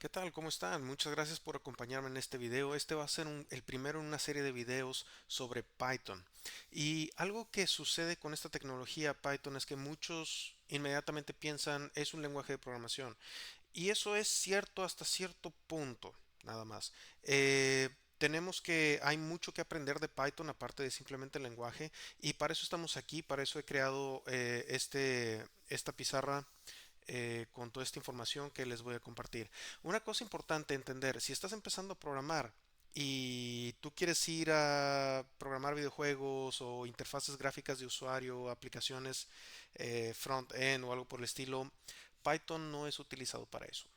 ¿Qué tal? ¿Cómo están? Muchas gracias por acompañarme en este video. Este va a ser el primero en una serie de videos sobre Python. Y algo que sucede con esta tecnología Python es que muchos inmediatamente piensan es un lenguaje de programación. Y eso es cierto hasta cierto punto, nada más. Hay mucho que aprender de Python aparte de simplemente el lenguaje. Y para eso estamos aquí, para eso he creado esta pizarra con toda esta información que les voy a compartir. Una cosa importante entender, si estás empezando a programar y tú quieres ir a programar videojuegos o interfaces gráficas de usuario, aplicaciones front-end o algo por el estilo, Python no es utilizado para eso.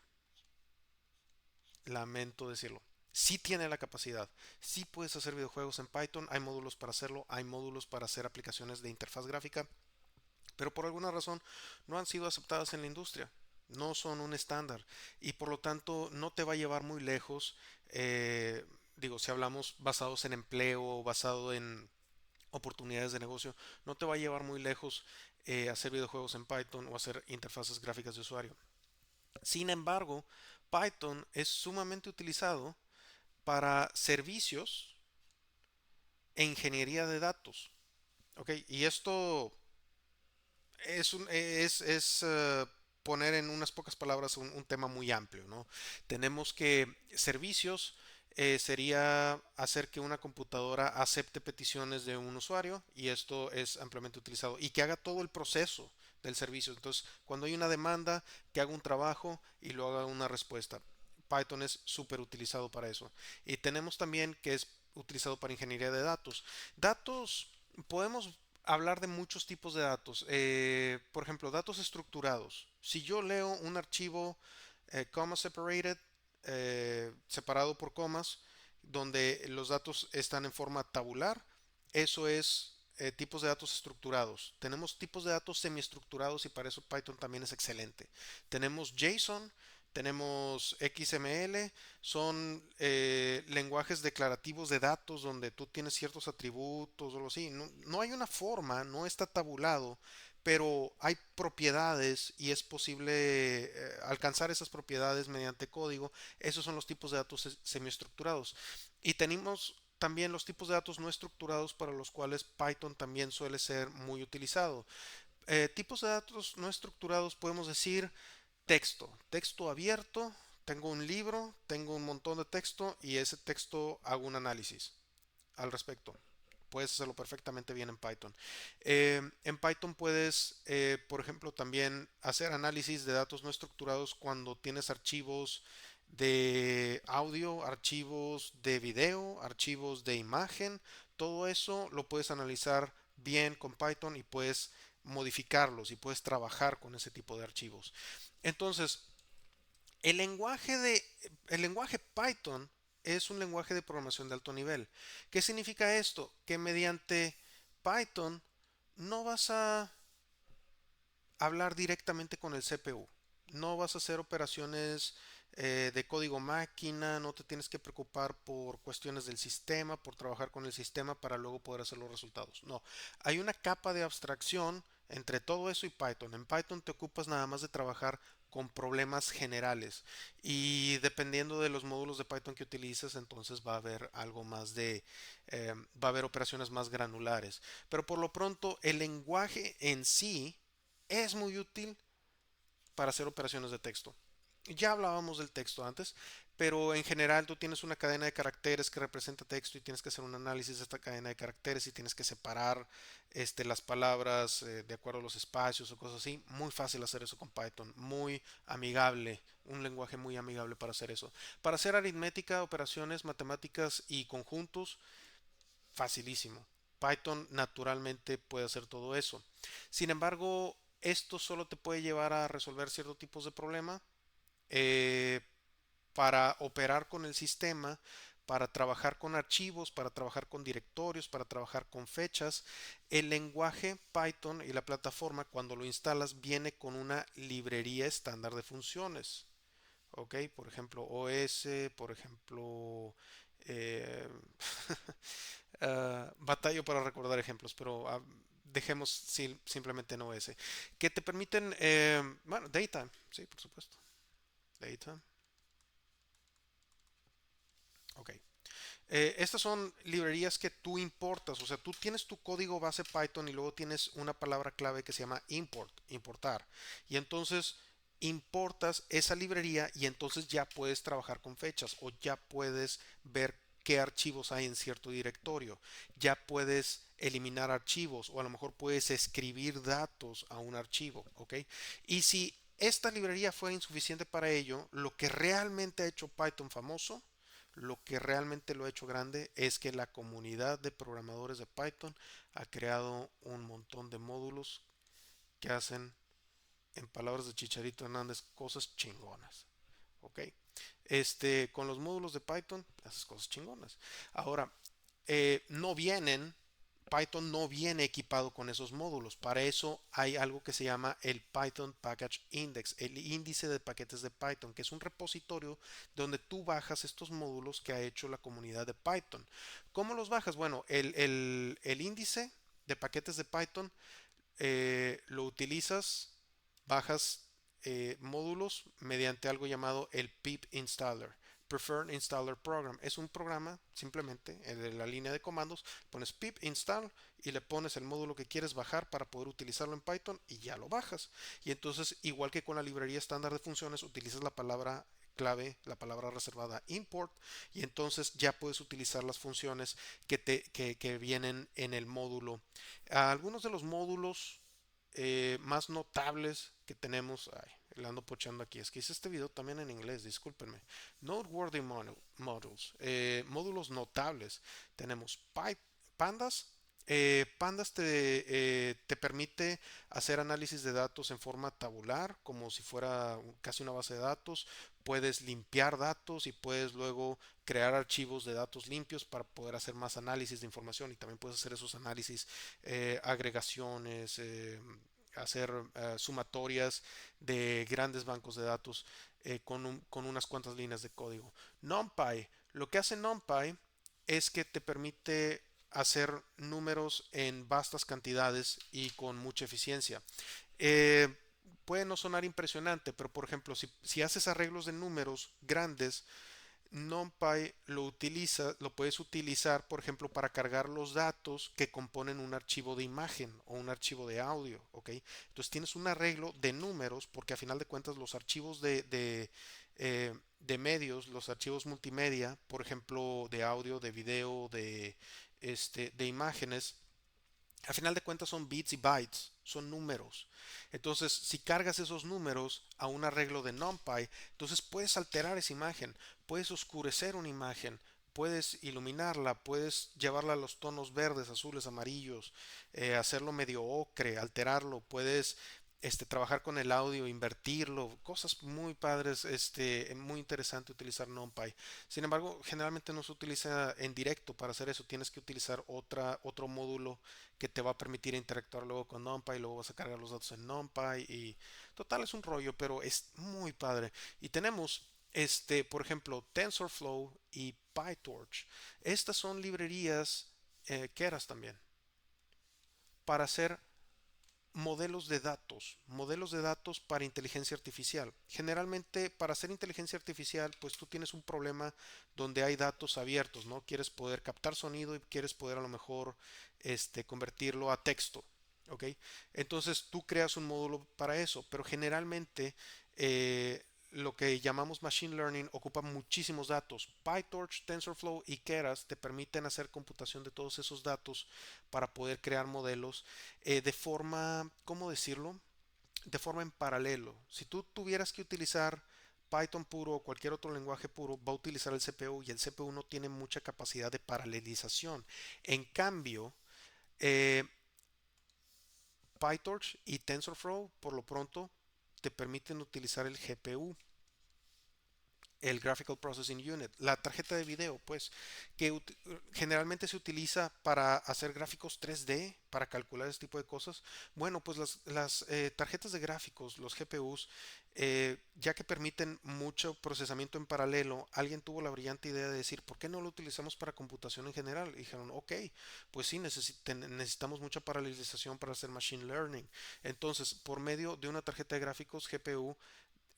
Lamento decirlo. Sí tiene la capacidad, sí puedes hacer videojuegos en Python, hay módulos para hacerlo, hay módulos para hacer aplicaciones de interfaz gráfica, pero por alguna razón no han sido aceptadas en la industria. No son un estándar y por lo tanto no te va a llevar muy lejos. Digo, si hablamos basados en empleo, basado en oportunidades de negocio, no te va a llevar muy lejos hacer videojuegos en Python o hacer interfaces gráficas de usuario. Sin embargo, Python es sumamente utilizado para servicios e ingeniería de datos. ¿Ok? Y esto es poner en unas pocas palabras un tema muy amplio, ¿no? Tenemos que servicios sería hacer que una computadora acepte peticiones de un usuario y esto es ampliamente utilizado y que haga todo el proceso del servicio. Entonces, cuando hay una demanda, que haga un trabajo y luego haga una respuesta. Python es súper utilizado para eso. Y tenemos también que es utilizado para ingeniería de datos. Datos, podemos hablar de muchos tipos de datos. Por ejemplo, datos estructurados. Si yo leo un archivo comma separated, separado por comas, donde los datos están en forma tabular, eso es tipos de datos estructurados. Tenemos tipos de datos semiestructurados y para eso Python también es excelente. Tenemos JSON, tenemos XML, son lenguajes declarativos de datos donde tú tienes ciertos atributos o algo así. No, no hay una forma, no está tabulado, pero hay propiedades y es posible alcanzar esas propiedades mediante código. Esos son los tipos de datos semiestructurados. Y tenemos también los tipos de datos no estructurados para los cuales Python también suele ser muy utilizado. Tipos de datos no estructurados podemos decir texto abierto, tengo un libro, tengo un montón de texto y ese texto hago un análisis al respecto. Puedes hacerlo perfectamente bien en Python. En Python puedes, por ejemplo, también hacer análisis de datos no estructurados cuando tienes archivos de audio, archivos de video, archivos de imagen. Todo eso lo puedes analizar bien con Python y puedes modificarlos y puedes trabajar con ese tipo de archivos. Entonces, el lenguaje de el lenguaje Python es un lenguaje de programación de alto nivel. ¿Qué significa esto? Que mediante Python no vas a hablar directamente con el CPU. No vas a hacer operaciones de código máquina, no te tienes que preocupar por cuestiones del sistema, por trabajar con el sistema para luego poder hacer los resultados. No, hay una capa de abstracción entre todo eso y Python. En Python te ocupas nada más de trabajar con problemas generales y dependiendo de los módulos de Python que utilices, entonces va a haber algo más va a haber operaciones más granulares. Pero por lo pronto, el lenguaje en sí es muy útil para hacer operaciones de texto. Ya hablábamos del texto antes, pero en general tú tienes una cadena de caracteres que representa texto y tienes que hacer un análisis de esta cadena de caracteres y tienes que separar las palabras de acuerdo a los espacios o cosas así. Muy fácil hacer eso con Python, muy amigable, un lenguaje muy amigable para hacer eso. Para hacer aritmética, operaciones, matemáticas y conjuntos, facilísimo. Python naturalmente puede hacer todo eso. Sin embargo, esto solo te puede llevar a resolver ciertos tipos de problema eh, para operar con el sistema, para trabajar con archivos, para trabajar con directorios, para trabajar con fechas. El lenguaje Python y la plataforma cuando lo instalas viene con una librería estándar de funciones. Ok, por ejemplo OS, por ejemplo, eh, batallo para recordar ejemplos, pero dejemos simplemente en OS, que te permiten, bueno, Data, sí, por supuesto, Data. Ok. Estas son librerías que tú importas, o sea, tú tienes tu código base Python y luego tienes una palabra clave que se llama import, importar. Y entonces importas esa librería y entonces ya puedes trabajar con fechas o ya puedes ver qué archivos hay en cierto directorio. Ya puedes eliminar archivos o a lo mejor puedes escribir datos a un archivo, ¿ok? Y si esta librería fue insuficiente para ello, lo que realmente ha hecho Python famoso, lo que realmente lo ha hecho grande es que la comunidad de programadores de Python ha creado un montón de módulos que hacen, en palabras de Chicharito Hernández, cosas chingonas. ¿Ok? Con los módulos de Python haces cosas chingonas. Ahora, no vienen, Python no viene equipado con esos módulos. Para eso hay algo que se llama el Python Package Index, el índice de paquetes de Python, que es un repositorio donde tú bajas estos módulos que ha hecho la comunidad de Python. ¿Cómo los bajas? Bueno, el índice de paquetes de Python lo utilizas, bajas módulos mediante algo llamado el pip installer. Preferred Installer Program. Es un programa, simplemente, de la línea de comandos, pones pip install y le pones el módulo que quieres bajar para poder utilizarlo en Python y ya lo bajas. Y entonces, igual que con la librería estándar de funciones, utilizas la palabra clave, la palabra reservada import, y entonces ya puedes utilizar las funciones que vienen en el módulo. Algunos de los módulos más notables que tenemos, ay, le ando pochando aquí, es que hice este video también en inglés, discúlpenme. Noteworthy models, módulos notables. Tenemos Pandas. Pandas te permite hacer análisis de datos en forma tabular, como si fuera casi una base de datos. Puedes limpiar datos y puedes luego crear archivos de datos limpios para poder hacer más análisis de información y también puedes hacer esos análisis, agregaciones, hacer sumatorias de grandes bancos de datos con unas cuantas líneas de código. NumPy, lo que hace NumPy es que te permite hacer números en vastas cantidades y con mucha eficiencia. Eh, Puede no sonar impresionante, pero por ejemplo, si haces arreglos de números grandes, NumPy lo puedes utilizar, por ejemplo, para cargar los datos que componen un archivo de imagen o un archivo de audio, ¿ok? Entonces tienes un arreglo de números, porque a final de cuentas los archivos de medios, los archivos multimedia, por ejemplo, de audio, de video, de imágenes, a final de cuentas son bits y bytes, son números. Entonces, si cargas esos números a un arreglo de NumPy, entonces puedes alterar esa imagen, puedes oscurecer una imagen, puedes iluminarla, puedes llevarla a los tonos verdes, azules, amarillos, hacerlo medio ocre, alterarlo, puedes trabajar con el audio, invertirlo, cosas muy padres, muy interesante utilizar NumPy. Sin embargo, generalmente no se utiliza en directo para hacer eso, tienes que utilizar otro módulo que te va a permitir interactuar luego con NumPy, luego vas a cargar los datos en NumPy y total es un rollo, pero es muy padre. Y tenemos por ejemplo, TensorFlow y PyTorch. Estas son librerías Keras también para hacer modelos de datos para inteligencia artificial. Generalmente, para hacer inteligencia artificial, pues tú tienes un problema donde hay datos abiertos, ¿no? Quieres poder captar sonido y quieres poder a lo mejor convertirlo a texto, ¿ok? Entonces tú creas un módulo para eso, pero generalmente lo que llamamos machine learning ocupa muchísimos datos. PyTorch, TensorFlow y Keras te permiten hacer computación de todos esos datos para poder crear modelos de forma, ¿cómo decirlo? De forma en paralelo. Si tú tuvieras que utilizar Python puro o cualquier otro lenguaje puro, va a utilizar el CPU y el CPU no tiene mucha capacidad de paralelización. En cambio, eh, PyTorch y TensorFlow, por lo pronto, te permiten utilizar el GPU, el Graphical Processing Unit, la tarjeta de video, pues, que generalmente se utiliza para hacer gráficos 3D, para calcular este tipo de cosas. Bueno, pues las tarjetas de gráficos, los GPUs, ya que permiten mucho procesamiento en paralelo, alguien tuvo la brillante idea de decir, ¿por qué no lo utilizamos para computación en general? Y dijeron, ok, pues sí, necesitamos mucha paralelización para hacer machine learning. Entonces, por medio de una tarjeta de gráficos GPU,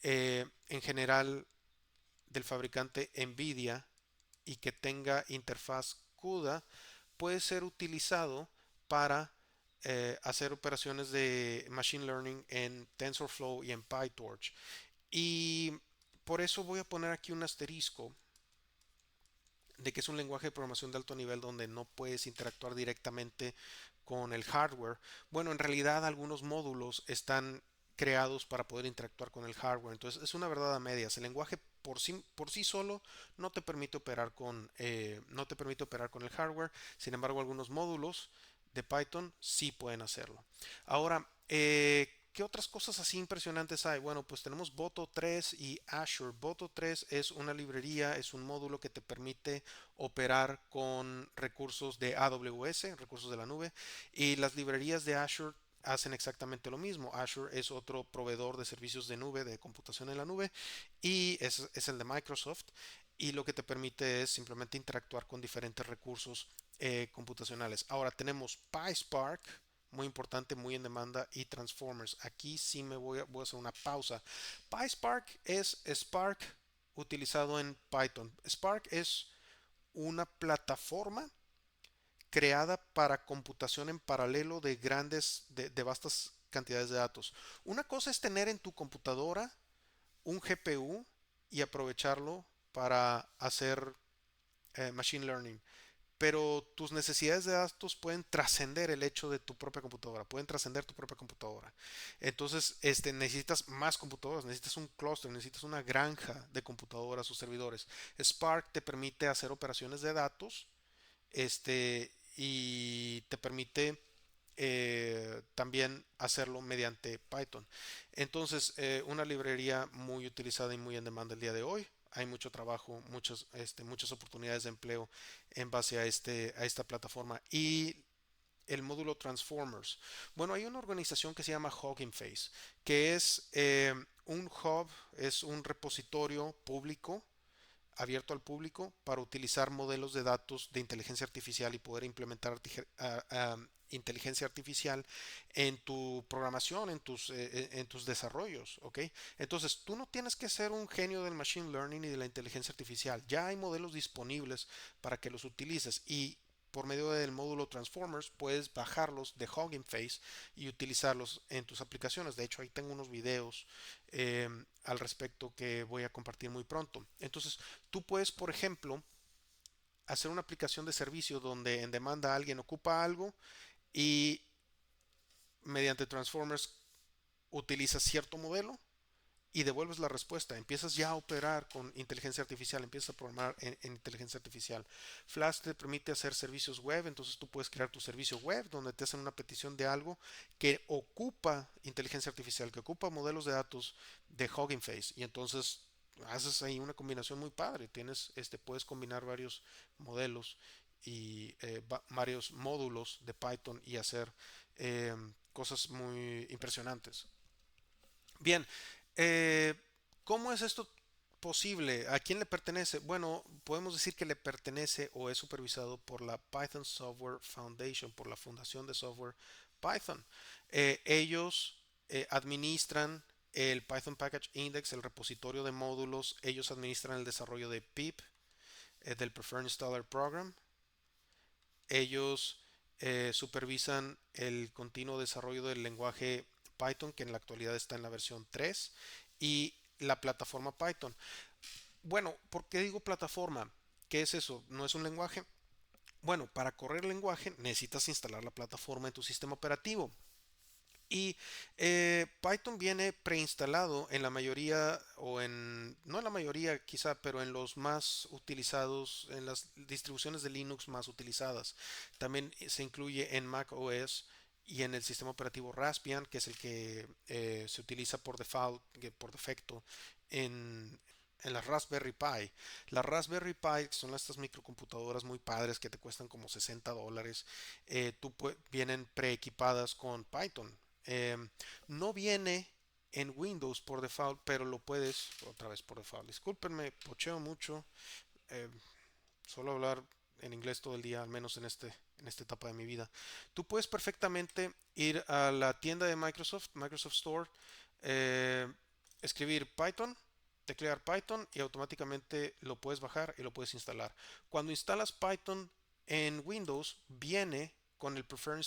en general del fabricante Nvidia, y que tenga interfaz CUDA puede ser utilizado para hacer operaciones de Machine Learning en TensorFlow y en PyTorch. Y por eso voy a poner aquí un asterisco de que es un lenguaje de programación de alto nivel donde no puedes interactuar directamente con el hardware. Bueno, en realidad algunos módulos están creados para poder interactuar con el hardware. Entonces es una verdad a medias. El lenguaje por sí solo no te permite operar con el hardware. Sin embargo, algunos módulos de Python sí pueden hacerlo. Ahora, ¿qué otras cosas así impresionantes hay? Bueno, pues tenemos Boto 3 y Azure. Boto 3 es una librería, es un módulo que te permite operar con recursos de AWS, recursos de la nube, y las librerías de Azure hacen exactamente lo mismo. Azure es otro proveedor de servicios de nube, de computación en la nube, y es el de Microsoft. Y lo que te permite es simplemente interactuar con diferentes recursos computacionales. Ahora tenemos PySpark, muy importante, muy en demanda, y Transformers. Aquí sí voy a hacer una pausa. PySpark es Spark utilizado en Python. Spark es una plataforma creada para computación en paralelo de vastas cantidades de datos. Una cosa es tener en tu computadora un GPU y aprovecharlo para hacer machine learning, pero tus necesidades de datos pueden trascender el hecho de tu propia computadora, pueden trascender tu propia computadora. Entonces, necesitas más computadoras, necesitas un clúster, necesitas una granja de computadoras o servidores. Spark te permite hacer operaciones de datos, y te permite también hacerlo mediante Python. Entonces, una librería muy utilizada y muy en demanda el día de hoy. Hay mucho trabajo, muchas oportunidades de empleo en base a esta plataforma. Y el módulo Transformers. Bueno, hay una organización que se llama Hugging Face, que es un hub, es un repositorio público abierto al público para utilizar modelos de datos de inteligencia artificial y poder implementar inteligencia artificial en tu programación, en tus desarrollos, ¿ok? Entonces, tú no tienes que ser un genio del machine learning y de la inteligencia artificial. Ya hay modelos disponibles para que los utilices y por medio del módulo Transformers puedes bajarlos de Hugging Face y utilizarlos en tus aplicaciones. De hecho, ahí tengo unos videos al respecto que voy a compartir muy pronto. Entonces, tú puedes, por ejemplo, hacer una aplicación de servicio donde en demanda alguien ocupa algo y mediante Transformers utilizas cierto modelo y devuelves la respuesta. Empiezas ya a operar con inteligencia artificial, empiezas a programar en inteligencia artificial. Flash te permite hacer servicios web, entonces tú puedes crear tu servicio web donde te hacen una petición de algo que ocupa inteligencia artificial, que ocupa modelos de datos de Hugging Face y entonces haces ahí una combinación muy padre. Puedes combinar varios modelos y varios módulos de Python y hacer cosas muy impresionantes. Bien, eh, ¿cómo es esto posible? ¿A quién le pertenece? Bueno, podemos decir que le pertenece o es supervisado por la Python Software Foundation, por la Fundación de Software Python. Ellos administran el Python Package Index, el repositorio de módulos. Ellos administran el desarrollo de PIP, del Preferred Installer Program. Ellos supervisan el continuo desarrollo del lenguaje Python, que en la actualidad está en la versión 3, y la plataforma Python. Bueno, ¿por qué digo plataforma? ¿Qué es eso? ¿No es un lenguaje? Bueno, para correr el lenguaje necesitas instalar la plataforma en tu sistema operativo. Y Python viene preinstalado en la mayoría, no en la mayoría quizá, pero en los más utilizados, en las distribuciones de Linux más utilizadas. También se incluye en Mac OS y en el sistema operativo Raspbian, que es el que se utiliza por default, por defecto, en la Raspberry Pi. Las Raspberry Pi son estas microcomputadoras muy padres que te cuestan como $60. Vienen preequipadas con Python. No viene en Windows por default, pero lo puedes, otra vez por default. Discúlpenme, pocheo mucho. eh, Suelo hablar en inglés todo el día, al menos en esta etapa de mi vida. Tú puedes perfectamente ir a la tienda de Microsoft, Microsoft Store, escribir Python teclear Python y automáticamente lo puedes bajar y lo puedes instalar. Cuando instalas Python en Windows, viene con el Preferred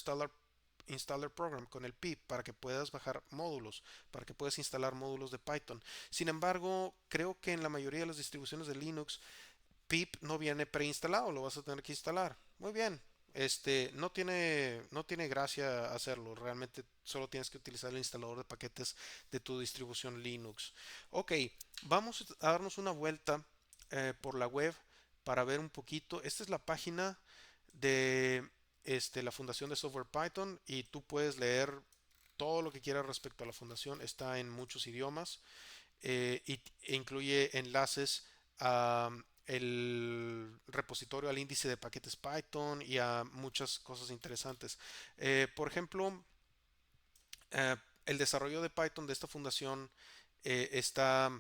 Installer Program, con el pip, para que puedas bajar módulos, para que puedas instalar módulos de Python. Sin embargo, creo que en la mayoría de las distribuciones de Linux, pip no viene preinstalado, lo vas a tener que instalar. Muy bien. No tiene gracia hacerlo, realmente solo tienes que utilizar el instalador de paquetes de tu distribución Linux. Ok, vamos a darnos una vuelta por la web para ver un poquito. Esta es la página de la Fundación de Software Python y tú puedes leer todo lo que quieras respecto a la fundación. Está en muchos idiomas e incluye enlaces a el repositorio, al índice de paquetes Python y a muchas cosas interesantes. Por ejemplo, eh, el desarrollo de Python de esta fundación está,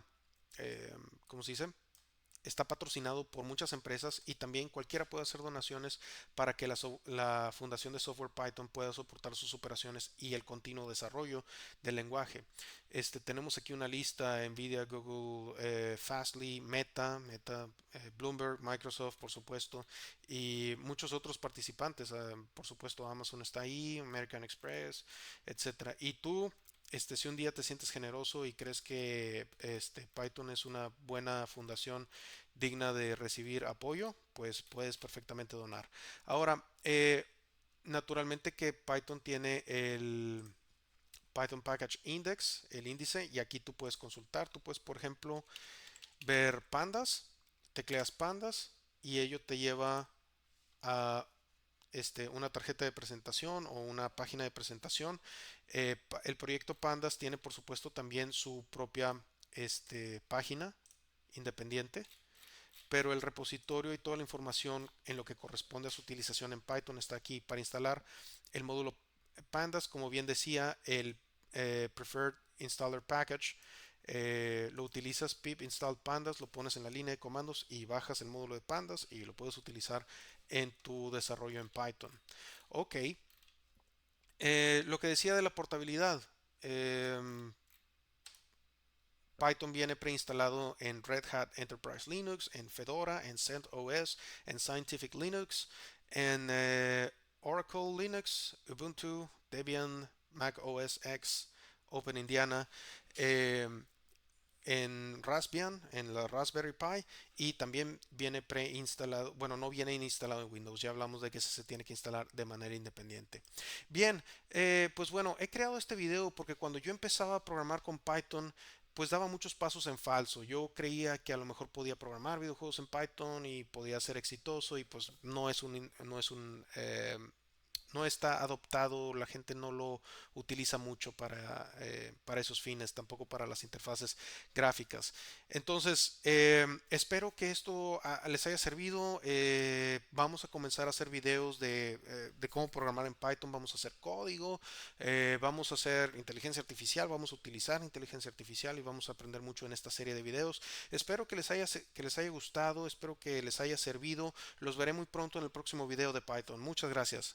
eh, ¿cómo se dice? Está patrocinado por muchas empresas y también cualquiera puede hacer donaciones para que la Fundación de Software Python pueda soportar sus operaciones y el continuo desarrollo del lenguaje. Tenemos aquí una lista: Nvidia, Google, Fastly, Bloomberg, Microsoft, por supuesto, y muchos otros participantes. Por supuesto, Amazon está ahí, American Express, etcétera. Y tú, si un día te sientes generoso y crees que Python es una buena fundación digna de recibir apoyo, pues puedes perfectamente donar. Ahora, naturalmente que Python tiene el Python Package Index, el índice, y aquí tú puedes consultar. Tú puedes, por ejemplo, ver pandas, tecleas pandas y ello te lleva a una tarjeta de presentación o una página de presentación. El proyecto Pandas tiene, por supuesto, también su propia página independiente, pero el repositorio y toda la información en lo que corresponde a su utilización en Python está aquí. Para instalar el módulo Pandas, como bien decía, el Preferred Installer Package, lo utilizas pip install pandas, lo pones en la línea de comandos y bajas el módulo de pandas y lo puedes utilizar en tu desarrollo en Python. Ok, lo que decía de la portabilidad. Python viene preinstalado en Red Hat Enterprise Linux, en Fedora, en CentOS, en Scientific Linux, en Oracle Linux, Ubuntu, Debian, Mac OS X, Open Indiana, eh, en Raspbian, en la Raspberry Pi, y también viene preinstalado, bueno, no viene instalado en Windows, ya hablamos de que se tiene que instalar de manera independiente. Bien, pues bueno, he creado este video porque cuando yo empezaba a programar con Python, pues daba muchos pasos en falso. Yo creía que a lo mejor podía programar videojuegos en Python y podía ser exitoso, y pues no está adoptado, la gente no lo utiliza mucho para esos fines, tampoco para las interfaces gráficas. Entonces, espero que esto les haya servido. Vamos a comenzar a hacer videos de cómo programar en Python, vamos a hacer código, vamos a hacer inteligencia artificial, vamos a utilizar inteligencia artificial y vamos a aprender mucho en esta serie de videos. Espero que les haya gustado, espero que les haya servido. Los veré muy pronto en el próximo video de Python. Muchas gracias.